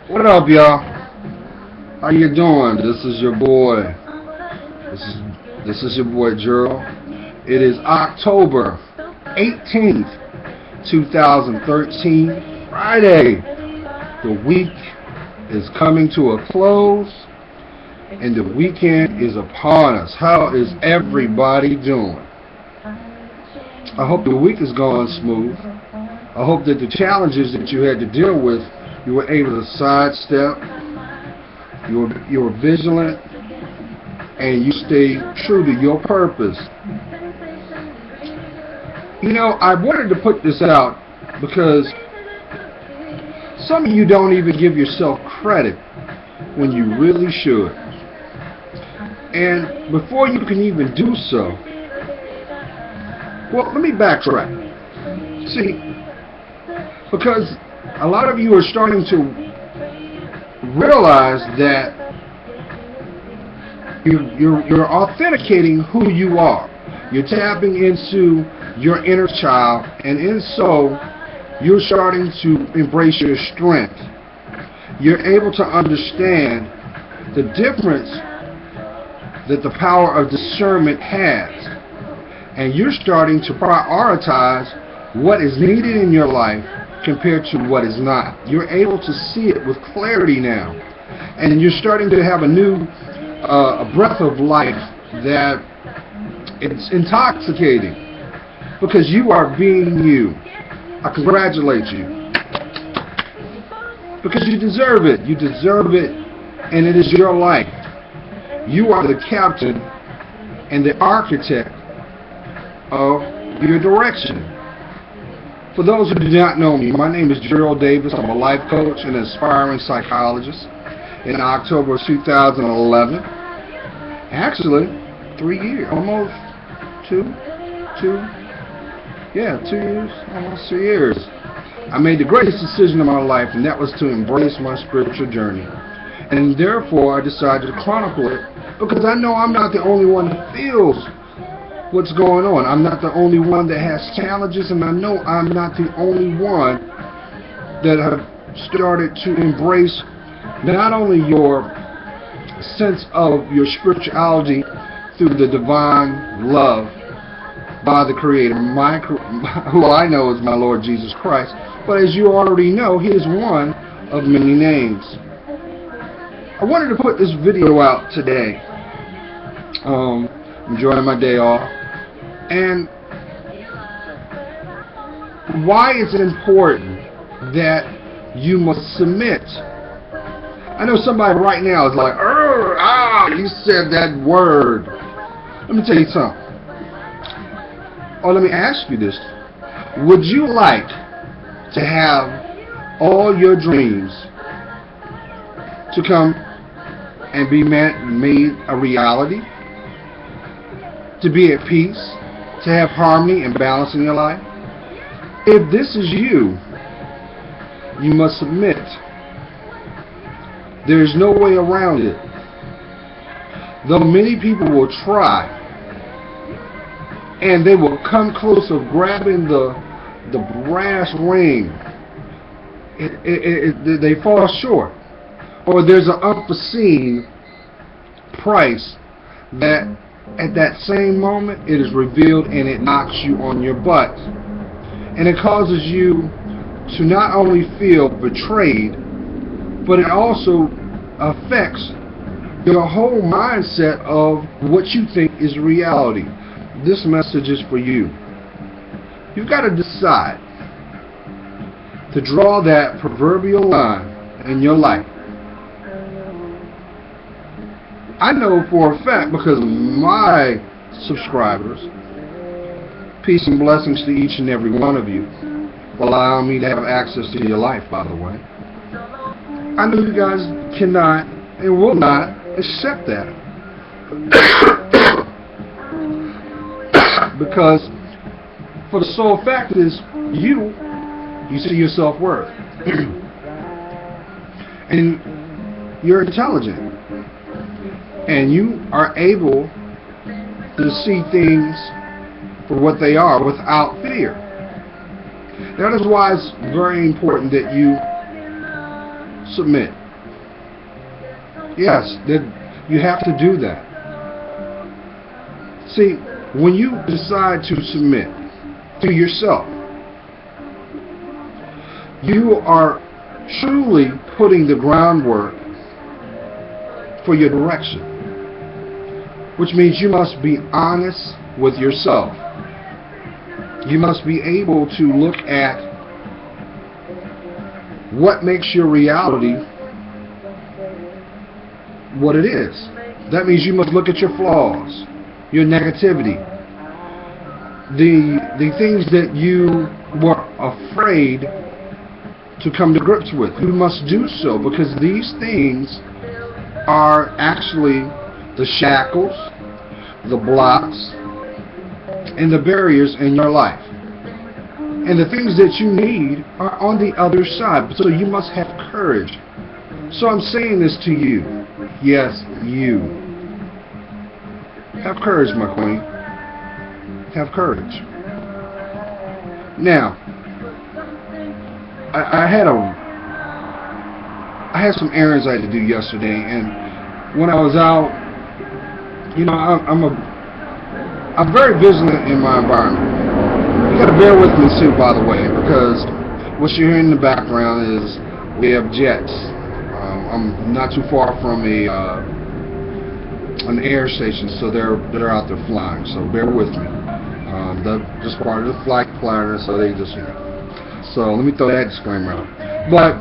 What up, y'all? How you doing? This is your boy. This is your boy Gerald. It is October 18th, 2013, Friday. The week is coming to a close, and the weekend is upon us. How is everybody doing? I hope the week is going smooth. I hope that the challenges that you had to deal with, you were able to sidestep. You were vigilant, and you stayed true to your purpose. You know, I wanted to put this out because some of you don't even give yourself credit when you really should. And before you can even do so, well, let me backtrack. See, because a lot of you are starting to realize that you're authenticating who you are. You're tapping into your inner child, and in so, you're starting to embrace your strength. You're able to understand the difference that the power of discernment has, and you're starting to prioritize what is needed in your life compared to what is not. You're able to see it with clarity now, and you're starting to have a new a breath of life that it's intoxicating because you are being you. I congratulate you because you deserve it. You deserve it, and it is your life. You are the captain and the architect of your direction. For those who do not know me, my name is Gerald Davis. I'm a life coach and aspiring psychologist. In October of 2011, actually 3 years, almost 2 years, almost 2 years, I made the greatest decision of my life, and that was to embrace my spiritual journey. And therefore, I decided to chronicle it because I know I'm not the only one that feels what's going on. I'm not the only one that has challenges, and I know I'm not the only one that have started to embrace not only your sense of your spirituality through the divine love by the Creator, who I know is my Lord Jesus Christ, but as you already know, He is one of many names. I wanted to put this video out today. Enjoying my day off. And why is it important that you must submit? I know somebody right now is like, you said that word. Let me tell you something. Or let me ask you this. Would you like to have all your dreams to come and be made a reality? To be at peace? To have harmony and balance in your life? If this is you, you must submit. There is no way around it. Though many people will try, and they will come close of grabbing the brass ring, they fall short. Or there's an unforeseen price that at that same moment it is revealed, and it knocks you on your butt. And it causes you to not only feel betrayed, but it also affects your whole mindset of what you think is reality. This message is for you. You've got to decide to draw that proverbial line in your life. I know for a fact, because my subscribers, peace and blessings to each and every one of you, for allowing me to have access to your life, by the way. I know you guys cannot and will not accept that. Because for the sole fact is, you see your self-worth. And you're intelligent. And you are able to see things for what they are without fear. That is why it's very important that you submit. Yes, that you have to do that. See, when you decide to submit to yourself, you are truly putting the groundwork for your direction, which means you must be honest with yourself. You must be able to look at what makes your reality what it is. That means you must look at your flaws, your negativity, the things that you were afraid to come to grips with. You must do so, because these things are actually the shackles, the blocks, and the barriers in your life. And the things that you need are on the other side. So you must have courage. So I'm saying this to you. Yes, you. Have courage, my queen. Have courage. Now, I had some errands I had to do yesterday, and when I was out, you know, I'm very vigilant in my environment. You gotta bear with me too, by the way, because what you're hearing in the background is we have jets. I'm not too far from an air station, so they're out there flying. So bear with me. That's just part of the flight planner, so they just, you know. So let me throw that disclaimer out. But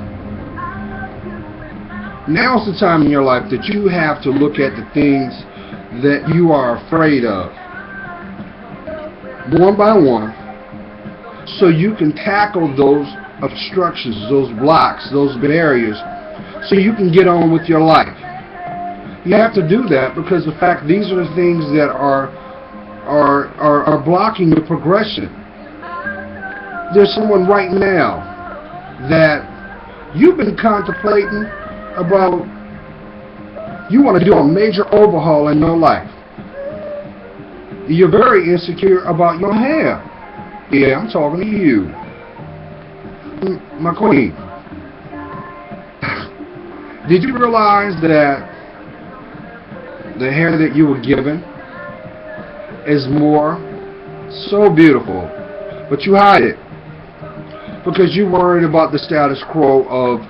now's the time in your life that you have to look at the things that you are afraid of, one by one, so you can tackle those obstructions, those blocks, those barriers, so you can get on with your life. You have to do that because the fact these are the things that are blocking your progression. There's someone right now that you've been contemplating about. You want to do a major overhaul in your life. You're very insecure about your hair. Yeah, I'm talking to you, my queen. Did you realize that the hair that you were given is so beautiful, but you hide it because you're worried about the status quo of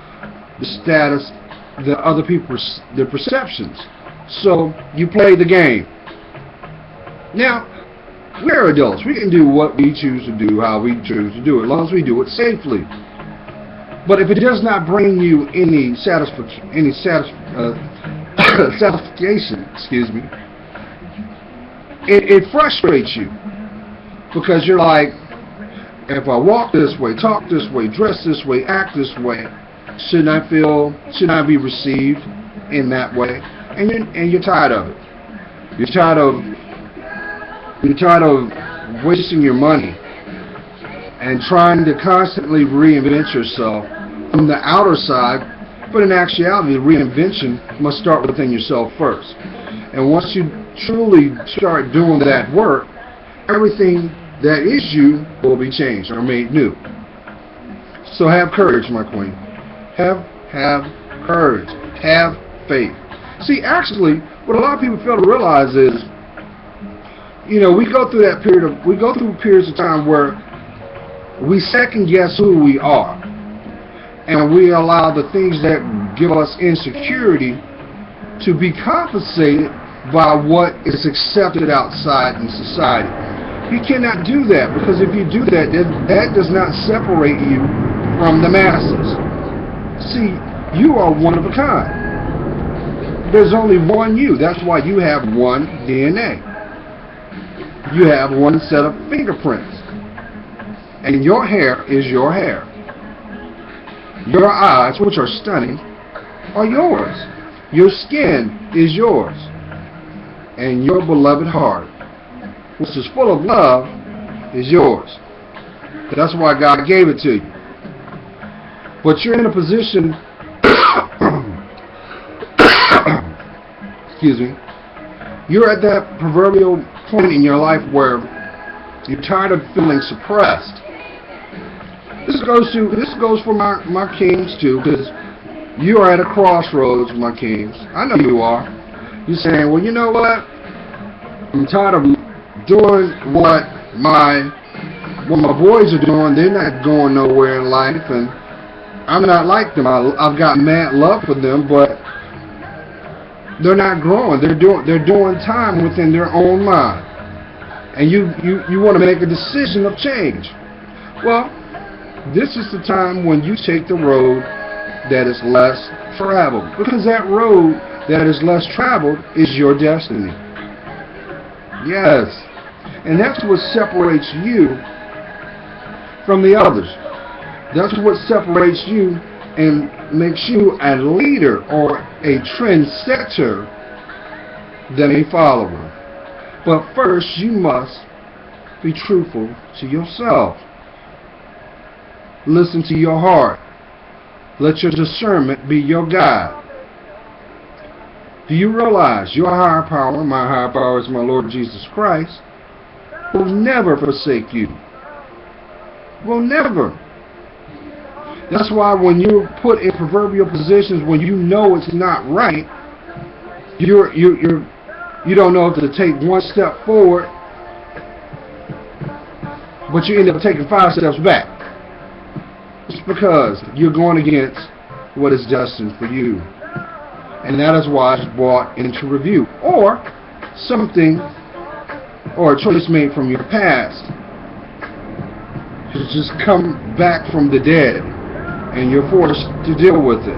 the other people's their perceptions. So you play the game. Now, we're adults. We can do what we choose to do, how we choose to do it, as long as we do it safely. But if it does not bring you any satisfaction, excuse me, it frustrates you, because you're like, if I walk this way, talk this way, dress this way, act this way, shouldn't I be received in that way? And you're tired of it. You're tired of wasting your money and trying to constantly reinvent yourself from the outer side, but in actuality, the reinvention must start within yourself first. And once you truly start doing that work, everything that is you will be changed or made new. So have courage, my queen. Have courage. Have faith. See, actually, what a lot of people fail to realize is, you know, we go through periods of time where we second guess who we are, and we allow the things that give us insecurity to be compensated by what is accepted outside in society. You cannot do that, because if you do that, that does not separate you from the masses. See, you are one of a kind. There's only one you. That's why you have one DNA. You have one set of fingerprints. And your hair is your hair. Your eyes, which are stunning, are yours. Your skin is yours. And your beloved heart, which is full of love, is yours. That's why God gave it to you. But you're in a position, excuse me, you're at that proverbial point in your life where you're tired of feeling suppressed. This goes for my kings too, because You are at a crossroads, my kings. I know you are. You're saying, well, you know what? I'm tired of doing what my boys are doing. They're not going nowhere in life, and I'm not like them. I've got mad love for them, but they're not growing. They're doing time within their own mind, and you want to make a decision of change. Well, this is the time when you take the road that is less traveled, because that road that is less traveled is your destiny. Yes, and that's what separates you from the others. That's what separates you and makes you a leader or a trendsetter than a follower. But first, you must be truthful to yourself. Listen to your heart. Let your discernment be your guide. Do you realize your higher power, my higher power is my Lord Jesus Christ, will never forsake you? Will never. That's why when you're put in proverbial positions when you know it's not right, you don't know if to take one step forward, but you end up taking 5 steps back. It's because you're going against what is destined for you. And that is why it's brought into review. Or something, or a choice made from your past has just come back from the dead, and you're forced to deal with it.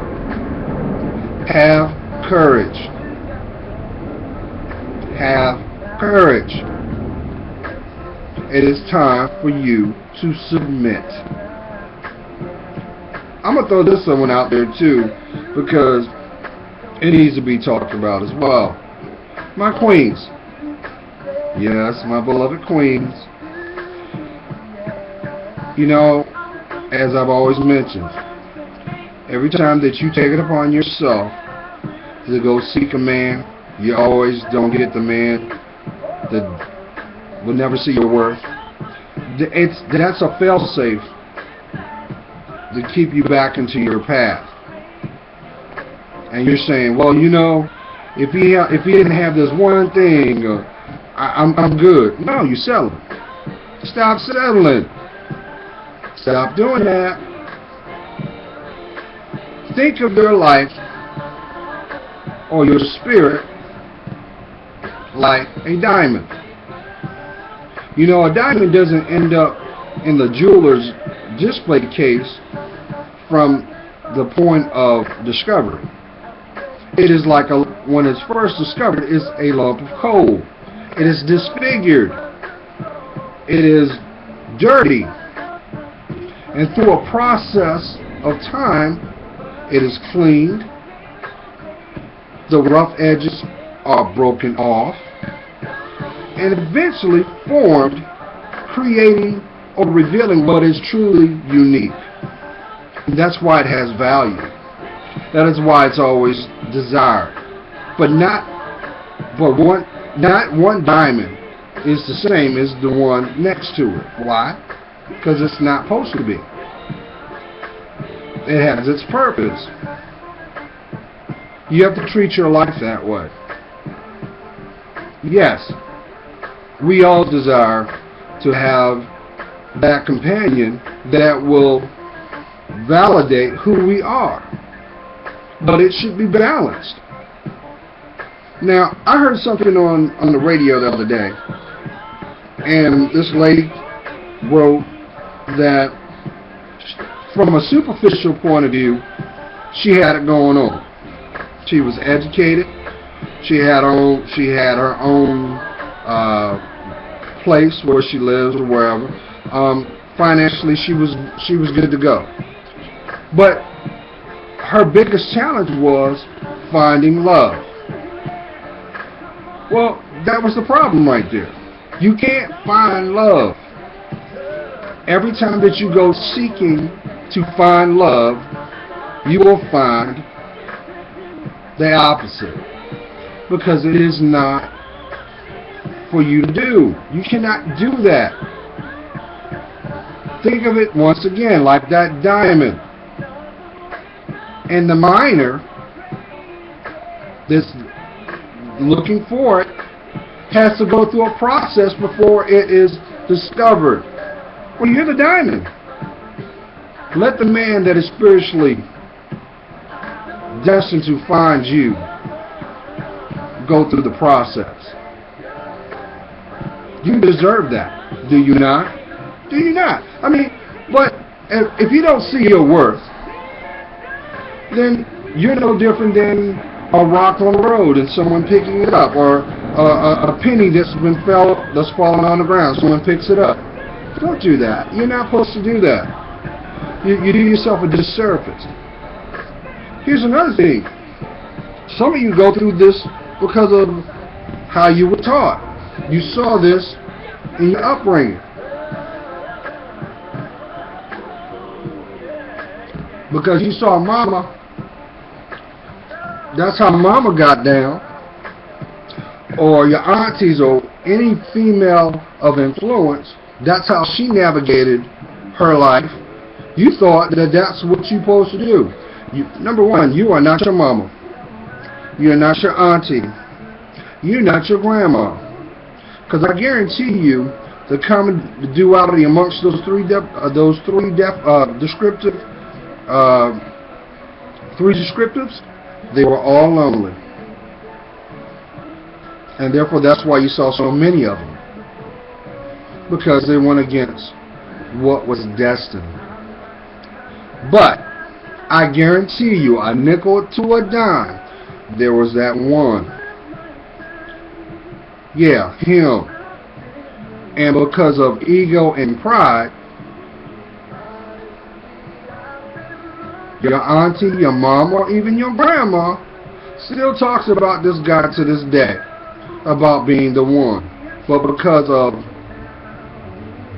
Have courage. Have courage. It is time for you to submit. I'm going to throw this one out there too, because it needs to be talked about as well. My queens. Yes, my beloved queens. You know, as I've always mentioned, every time that you take it upon yourself to go seek a man, you always don't get the man that will never see your worth. That's a fail-safe to keep you back into your path. And you're saying, well, you know, if he didn't have this one thing, I'm good. No, you're settling. Stop settling. Stop doing that. Think of your life or your spirit like a diamond. You know, a diamond doesn't end up in the jeweler's display case from the point of discovery. It is like when it's first discovered, it's a lump of coal. It is disfigured. It is dirty. And through a process of time, it is cleaned. The rough edges are broken off and eventually formed, creating or revealing what is truly unique. And that's why it has value. That is why it's always desired. But not one diamond is the same as the one next to it. Why? Because it's not supposed to be. It has its purpose. You have to treat your life that way. Yes, we all desire to have that companion that will validate who we are. But it should be balanced. Now, I heard something on the radio the other day, and this lady wrote that from a superficial point of view, she had it going on. She was educated. She had her own place where she lives or wherever. Financially, she was good to go. But her biggest challenge was finding love. Well, that was the problem right there. You can't find love. Every time that you go seeking to find love, you will find the opposite. Because it is not for you to do. You cannot do that. Think of it once again like that diamond. And the minor that's looking for it has to go through a process before it is discovered. Well, you're the diamond. Let the man that is spiritually destined to find you go through the process. You deserve that, do you not? Do you not? I mean, but if you don't see your worth, then you're no different than a rock on the road and someone picking it up, or a penny that's fallen on the ground, someone picks it up. Don't do that. You're not supposed to do that. You do yourself a disservice. Here's another thing. Some of you go through this because of how you were taught. You saw this in your upbringing. Because you saw mama. That's how mama got down. Or your aunties or any female of influence. That's how she navigated her life. You thought that that's what you're supposed to do. Number one, you are not your mama. You're not your auntie. You're not your grandma. Because I guarantee you, the common duality amongst those three descriptives, they were all lonely. And therefore, that's why you saw so many of them. Because they went against what was destined. But I guarantee you, a nickel to a dime, there was that one. Yeah, him. And because of ego and pride, your auntie, your mom, or even your grandma still talks about this guy to this day, about being the one. But because of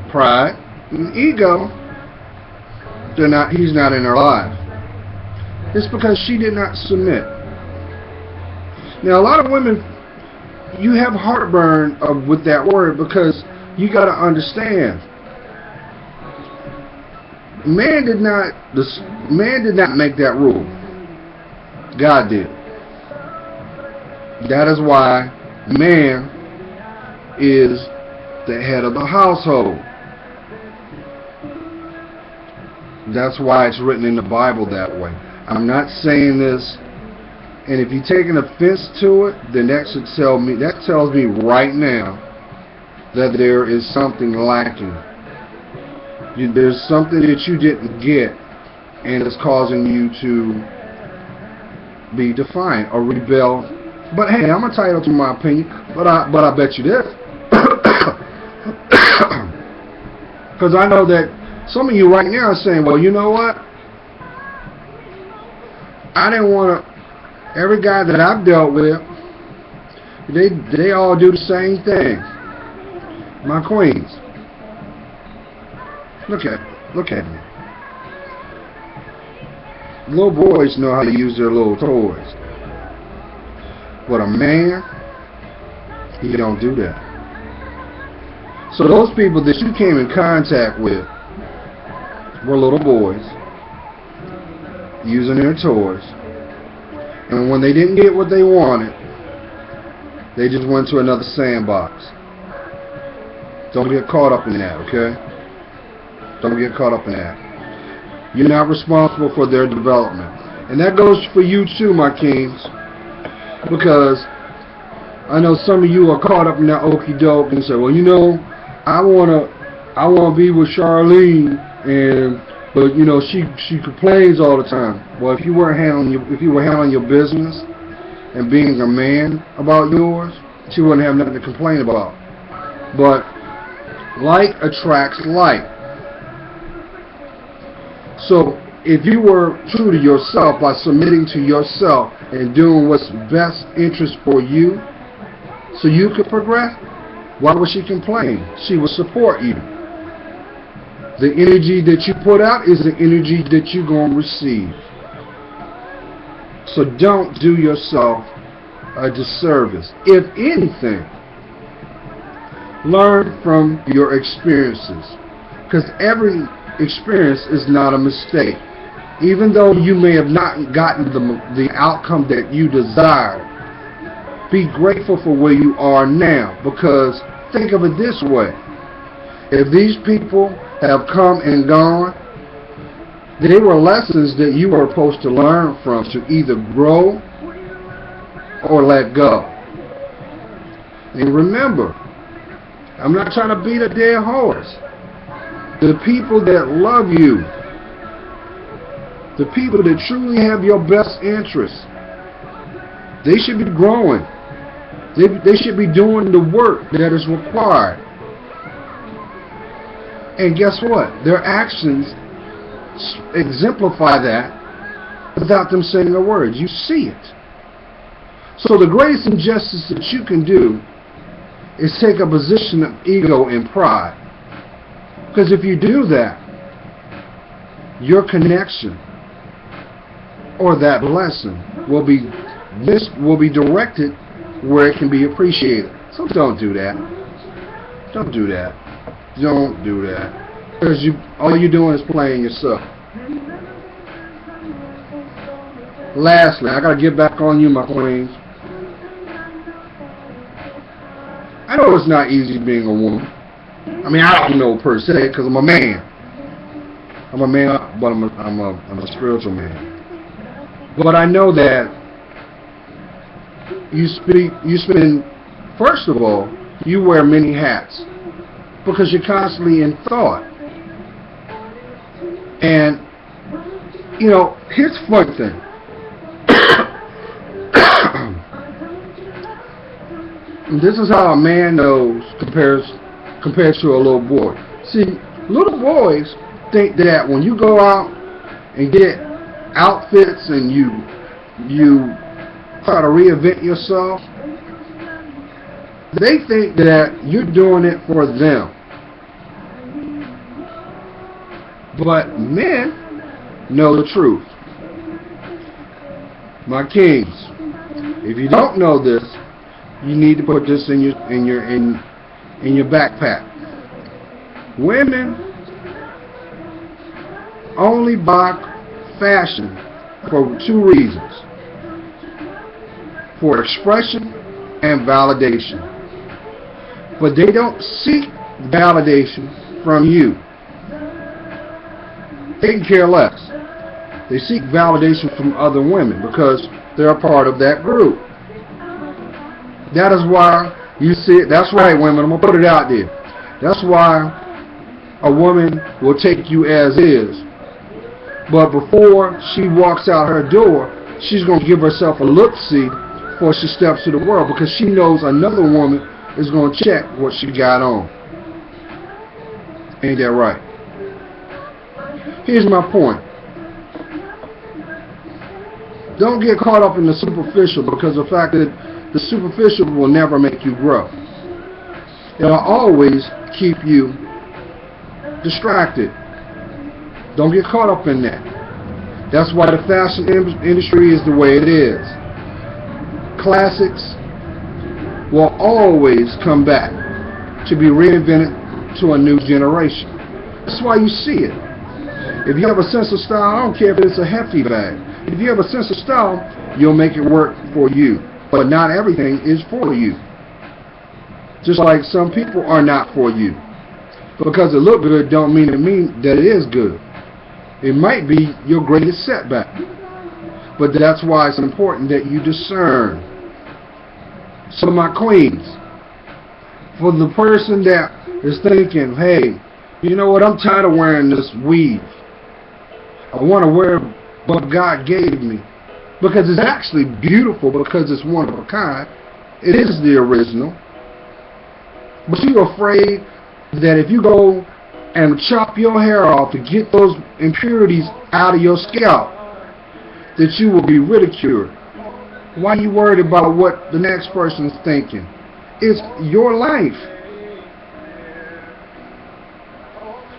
pride and ego, he's not in her life. It's because she did not submit. Now, a lot of women, you have heartburn with that word, because you got to understand, man did not make that rule. God did. That is why man is the head of the household. That's why it's written in the Bible that way. I'm not saying this, and if you're taking offense to it, then that tells me right now that there is something lacking. There's something that you didn't get, and it's causing you to be defiant or rebel. But hey, I'm entitled to my opinion. But I bet you this, because I know that some of you right now are saying, well, you know what? I didn't want to. Every guy that I've dealt with, they all do the same thing. My queens. Look at me. Little boys know how to use their little toys. But a man, he don't do that. So those people that you came in contact with were little boys using their toys. And when they didn't get what they wanted, they just went to another sandbox. Don't get caught up in that, okay? Don't get caught up in that. You're not responsible for their development. And that goes for you too, my kings. Because I know some of you are caught up in that okie doke and say, well, you know, I wanna be with Charlene, but you know, she complains all the time. Well, if you were handling your business and being a man about yours, she wouldn't have nothing to complain about. But like attracts like. So if you were true to yourself by submitting to yourself and doing what's best interest for you, so you could progress, why would she complain? She would support you. The energy that you put out is the energy that you're going to receive. So don't do yourself a disservice. If anything, learn from your experiences. Because every experience is not a mistake. Even though you may have not gotten the outcome that you desired, be grateful for where you are now, because think of it this way. If these people have come and gone, they were lessons that you were supposed to learn from, to either grow or let go. And remember, I'm not trying to beat a dead horse. The people that love you, the people that truly have your best interests, they should be growing. They should be doing the work that is required. And guess what? Their actions exemplify that without them saying a word. You see it. So the greatest injustice that you can do is take a position of ego and pride. Because if you do that, your connection or that blessing will be directed where it can be appreciated. So don't do that. Don't do that. Don't do that. Because all you're doing is playing yourself. Lastly, I got to get back on you, my queens. I know it's not easy being a woman. I mean, I don't know per se, because I'm a man. I'm a man, but I'm a spiritual man. But I know that you spend, first of all, you wear many hats because you're constantly in thought. And, you know, here's the fun thing. This is how a man knows compared to a little boy. See, little boys think that when you go out and get outfits and you try to reinvent yourself, they think that you're doing it for them. But men know the truth. My kings, if you don't know this, you need to put this in your backpack. Women only buy fashion for two reasons: for expression and validation. But they don't seek validation from you. They can care less. They seek validation from other women because they're a part of that group. That is why you see it. That's right, women. I'm going to put it out there. That's why a woman will take you as is. But before she walks out her door, she's going to give herself a look-see before she steps to the world, because she knows another woman is going to check what she got on. Ain't that right? Here's my point. Don't get caught up in the superficial, because the fact that the superficial will never make you grow. It'll always keep you distracted. Don't get caught up in that. That's why the fashion industry is the way it is. Classics will always come back to be reinvented to a new generation. That's why you see it. If you have a sense of style, I don't care if it's a hefty bag. If you have a sense of style, you'll make it work for you. But not everything is for you. Just like some people are not for you. Because it look good don't mean that it is good. It might be your greatest setback. But that's why it's important that you discern. So my queens, for the person that is thinking, hey, you know what, I'm tired of wearing this weave. I want to wear what God gave me. Because it's actually beautiful, because it's one of a kind. It is the original. But you're afraid that if you go and chop your hair off to get those impurities out of your scalp, that you will be ridiculed. Why are you worried about what the next person's thinking? It's your life.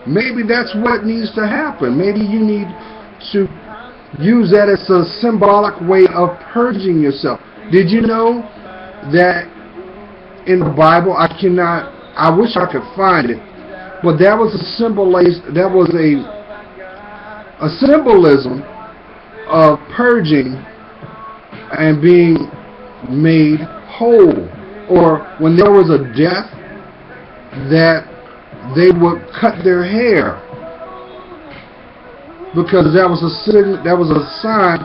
Maybe that's what needs to happen. Maybe you need to use that as a symbolic way of purging yourself. Did you know that in the Bible, I wish I could find it, but that was a symbolism of purging and being made whole. Or when there was a death, that they would cut their hair, because that was a sign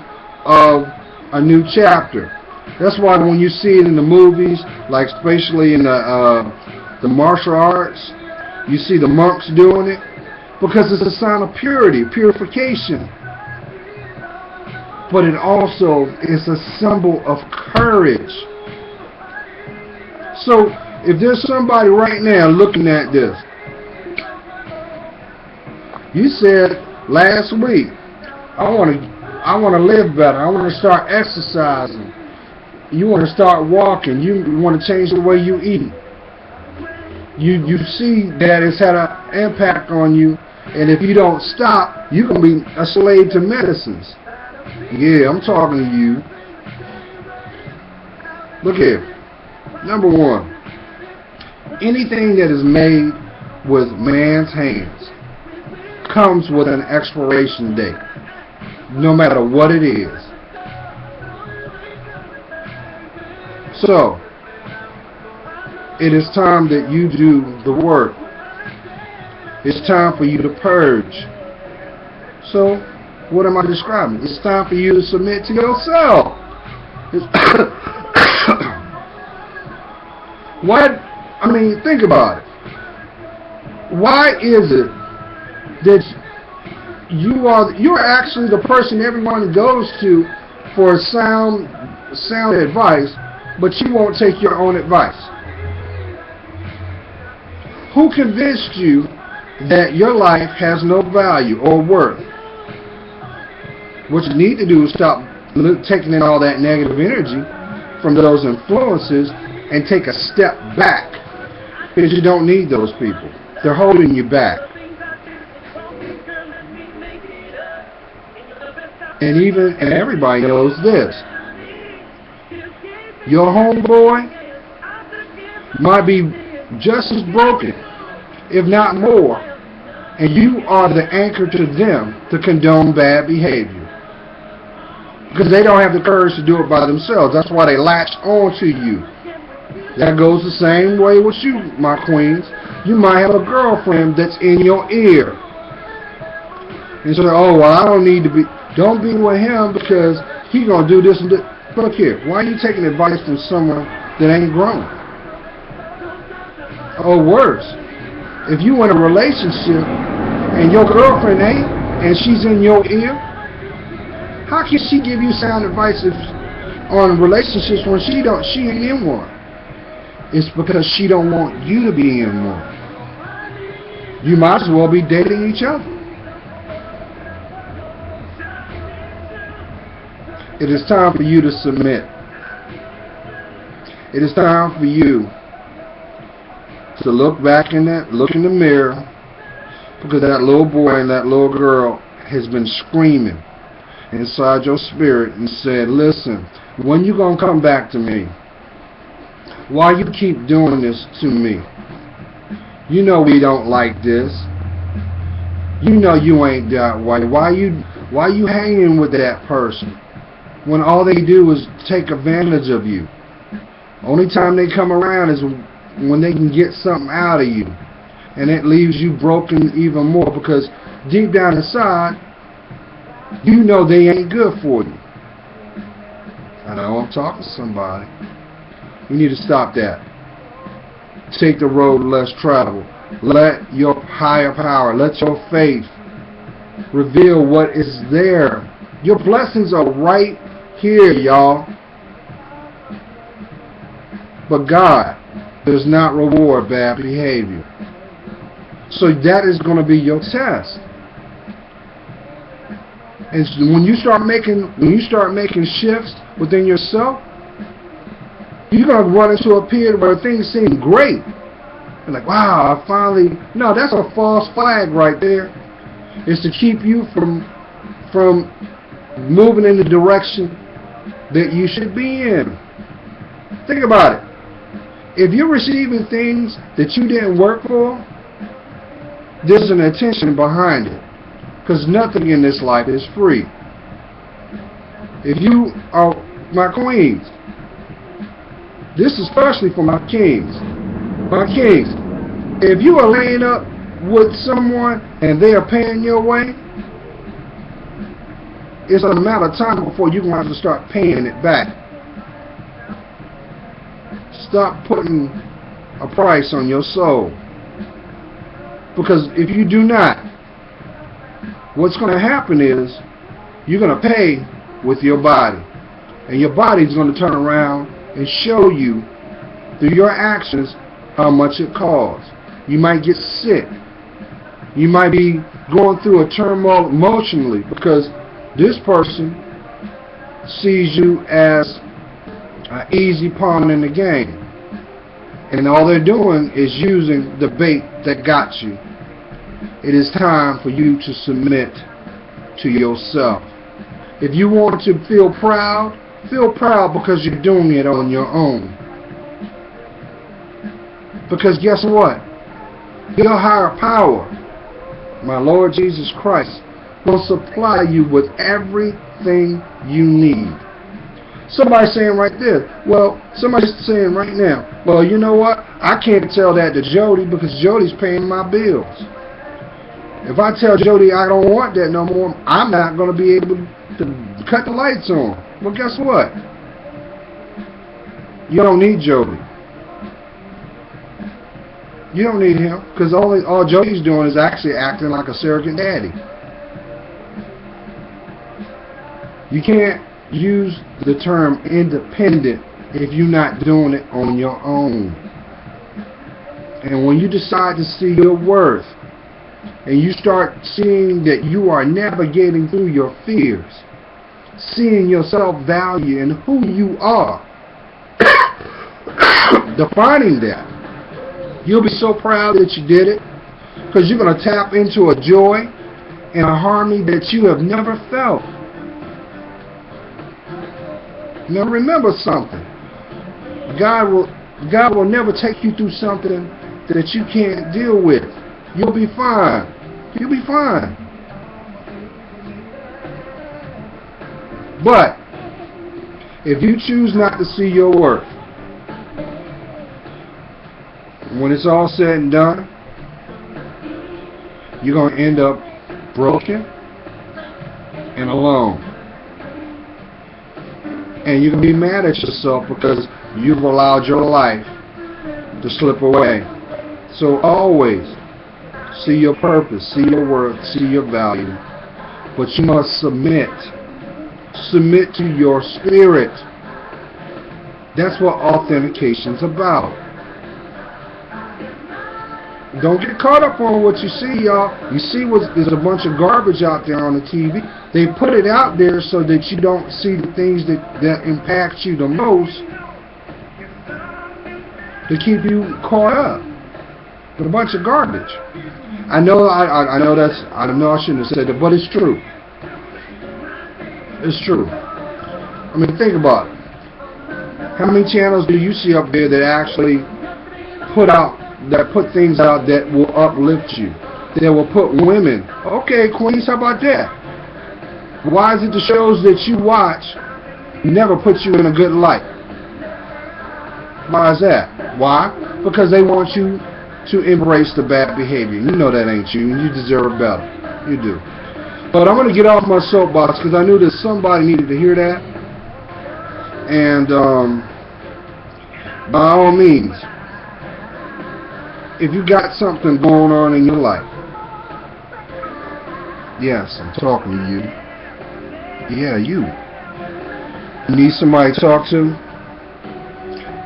of a new chapter. That's why when you see it in the movies, like especially in the martial arts, you see the monks doing it, because it's a sign of purity, purification. But it also is a symbol of courage. So if there's somebody right now looking at this, you said last week, I want to live better. I want to start exercising. You want to start walking. You want to change the way you eat. You see that it's had an impact on you, and if you don't stop, you're going to be a slave to medicines. Yeah, I'm talking to you. Look here. Number one, anything that is made with man's hands comes with an expiration date, no matter what it is. So, it is time that you do the work. It's time for you to purge. So, what am I describing? It's time for you to submit to yourself. Think about it. Why is it that you're actually the person everyone goes to for sound advice, but you won't take your own advice? Who convinced you that your life has no value or worth? What you need to do is stop taking in all that negative energy from those influences and take a step back, because you don't need those people. They're holding you back. And everybody knows this. Your homeboy might be just as broken, if not more, and you are the anchor to them to condone bad behavior, because they don't have the courage to do it by themselves. That's why they latch on to you. That goes the same way with you, my queens. You might have a girlfriend that's in your ear, and so, I don't need to be. Don't be with him because he gonna do this and that. Look here, why are you taking advice from someone that ain't grown? Or worse, if you in a relationship and your girlfriend ain't, and she's in your ear, how can she give you sound advice on relationships when she ain't in one? It's because she don't want you to be in one. You might as well be dating each other. It is time for you to submit. It is time for you to look in the mirror, because that little boy and that little girl has been screaming inside your spirit and said, listen, when you gonna come back to me? Why you keep doing this to me? You know we don't like this. You know you ain't that way. Why you hanging with that person when all they do is take advantage of you? Only time they come around is when they can get something out of you, and it leaves you broken even more, because deep down inside you know they ain't good for you. I know I'm talking to somebody. You need to stop that. Take the road less traveled. Let your higher power, let your faith reveal what is there. Your blessings are right here, y'all. But God does not reward bad behavior. So that is going to be your test. And when you start making shifts within yourself, you're going to run into a period where things seem great. You're like, wow, I finally... No, that's a false flag right there. It's to keep you from moving in the direction that you should be in. Think about it. If you're receiving things that you didn't work for, there's an intention behind it. Because nothing in this life is free. If you are my queens, this is especially for my kings. My kings, if you are laying up with someone and they are paying your way, it's a matter of time before you're going to have to start paying it back. Stop putting a price on your soul. Because if you do not, what's going to happen is you're going to pay with your body. And your body is going to turn around and show you through your actions how much it costs. You might get sick. You might be going through a turmoil emotionally because this person sees you as an easy pawn in the game. And all they're doing is using the bait that got you. It is time for you to submit to yourself. If you want to feel proud because you're doing it on your own. Because guess what? Your higher power, my Lord Jesus Christ, will supply you with everything you need. Somebody's saying right there, somebody's saying right now, well, you know what? I can't tell that to Jody because Jody's paying my bills. If I tell Jody I don't want that no more, I'm not going to be able to cut the lights on. Well, guess what? You don't need Jody. You don't need him because all Jody's doing is actually acting like a surrogate daddy. You can't use the term independent if you're not doing it on your own. And when you decide to see your worth and you start seeing that you are navigating through your fears, seeing your self-value and who you are, defining that, you'll be so proud that you did it because you're going to tap into a joy and a harmony that you have never felt. Now remember something. God will never take you through something that you can't deal with. You'll be fine. You'll be fine. But if you choose not to see your worth, when it's all said and done, you're going to end up broken and alone. And you can be mad at yourself because you've allowed your life to slip away. So always see your purpose, see your worth, see your value. But you must submit. Submit to your spirit. That's what authentication's about. Don't get caught up on what you see, y'all. You see there's a bunch of garbage out there on the TV. They put it out there so that you don't see the things that impact you the most, to keep you caught up with a bunch of garbage. I know I know I shouldn't have said that, but it's true. It's true. I mean, think about it. How many channels do you see up there that actually put things out that will uplift you, that will put women? Okay, queens, how about that? Why is it the shows that you watch never put you in a good light? Why is that? Why? Because they want you to embrace the bad behavior. You know that ain't you, and you deserve better. You do. But I'm going to get off my soapbox because I knew that somebody needed to hear that. And by all means, if you got something going on in your life, yes, I'm talking to you. Yeah, you need somebody to talk to.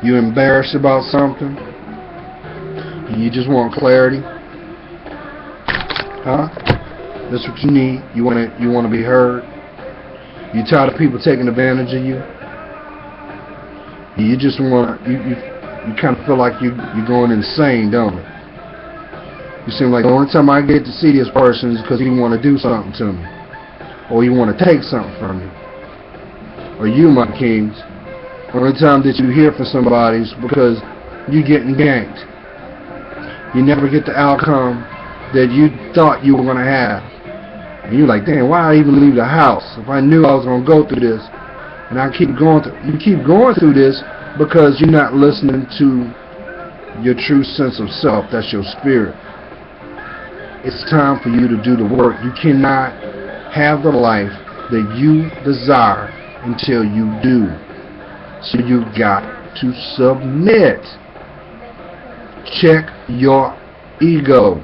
You're embarrassed about something. You just want clarity. Huh? That's what you need. You want to be heard. You tired of people taking advantage of you. You just want you kind of feel like you're going insane, don't you? You seem like the only time I get to see this person is because he want to do something to me, or you want to take something from me. Or you, my kings, the only time that you hear from somebody is because you're getting ganked. You never get the outcome that you thought you were going to have. And you're like, damn, why I even leave the house? If I knew I was going to go through this, And I keep going you keep going through this because you're not listening to your true sense of self. That's your spirit. It's time for you to do the work. You cannot have the life that you desire until you do. So you've got to submit. Check your ego.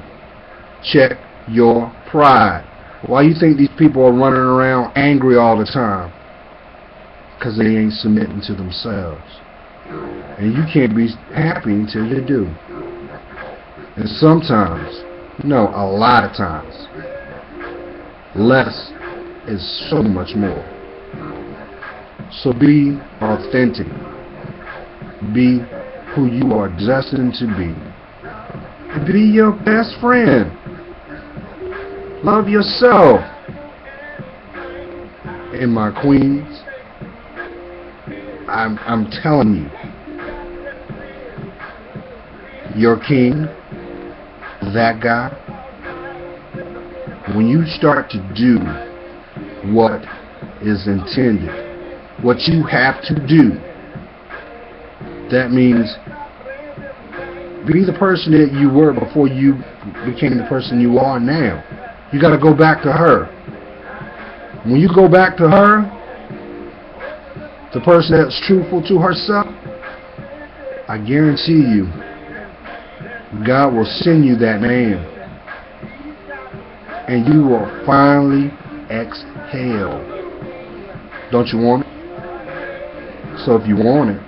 Check your pride. Why you think these people are running around angry all the time? Because they ain't submitting to themselves. And you can't be happy until you do. And sometimes, no, a lot of times, less is so much more. So be authentic. Be who you are destined to be. Be your best friend. Love yourself. And my queens, I'm telling you, your king, that guy, when you start to do what is intended, what you have to do, that means be the person that you were before you became the person you are now. You got to go back to her. When you go back to her, the person that's truthful to herself, I guarantee you, God will send you that man. And you will finally exhale. Don't you want it? So if you want it,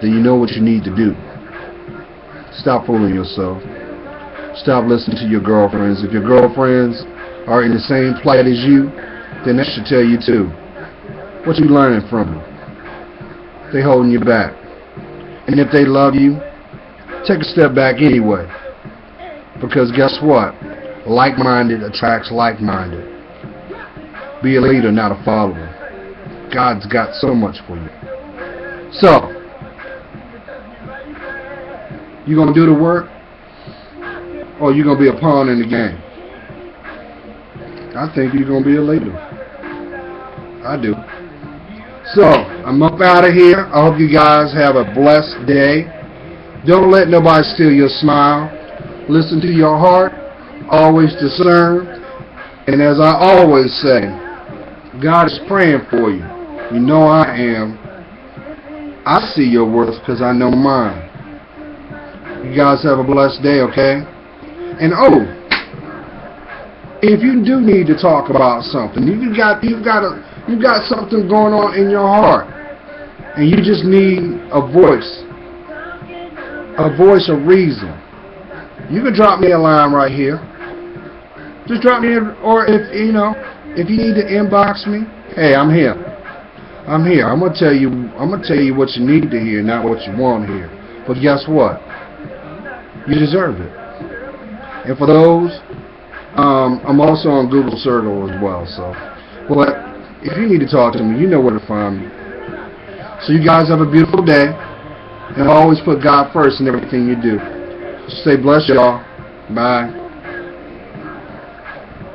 then you know what you need to do. Stop fooling yourself. Stop listening to your girlfriends. If your girlfriends are in the same plight as you, then that should tell you too. What you learning from them? They holding you back. And if they love you, take a step back anyway. Because guess what? Like-minded attracts like-minded. Be a leader, not a follower. God's got so much for you. So, you going to do the work? Or you going to be a pawn in the game? I think you're going to be a leader. I do. So, I'm up out of here. I hope you guys have a blessed day. Don't let nobody steal your smile. Listen to your heart. Always discern. And as I always say, God is praying for you. You know I am. I see your worth because I know mine. You guys have a blessed day, okay? And if you do need to talk about something, you've got something going on in your heart, and you just need a voice of reason, you can drop me a line right here. Just drop me, or if you need to inbox me, hey, I'm here. I'm gonna tell you what you need to hear, not what you want to hear. But guess what? You deserve it. And for those, I'm also on Google Circle as well. So, but if you need to talk to me, you know where to find me. So you guys have a beautiful day, and always put God first in everything you do. Stay blessed, y'all. Bye.